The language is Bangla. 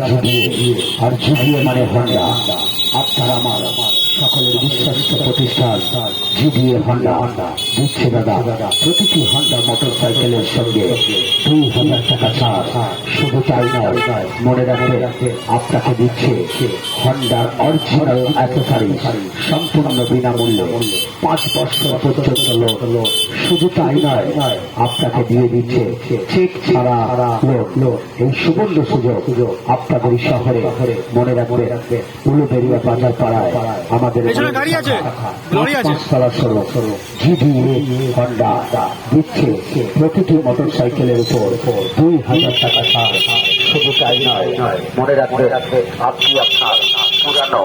জিডিএ, আর জিডিএ মানে হন্ডা। আপনার আমার সকলের বিশ্বাসিত প্রতিষ্ঠান জিডিএ হন্ডা দিচ্ছে দাদা প্রতিটি হন্ডা মোটর সাইকেলের সঙ্গে 2000 টাকা ছাড়। শুধু তাই নয়, মনে রাখবে আপনাকে দিচ্ছে হন্ডার অরিজিনাল অ্যাক্সেসরি সম্পূর্ণ বিনামূল্যে 5 বছর পর্যন্ত লোন। শুধু তাই নয়, আপনাকে দিয়ে দিচ্ছে চেক ছাড়া লোন। এই সুবর্ণ সুযোগ আপনাদের শহরে, মনে রাখবে উলুবেড়িয়া বাজার পাড়ায় আমাদের জিডিএ হন্ডা দিচ্ছে প্রতিটি মোটর সাইকেলের উপর 2000 টাকা ছাড়। শুধু তাই নয়, মনে রাখবে আপনি আপনার পুরানো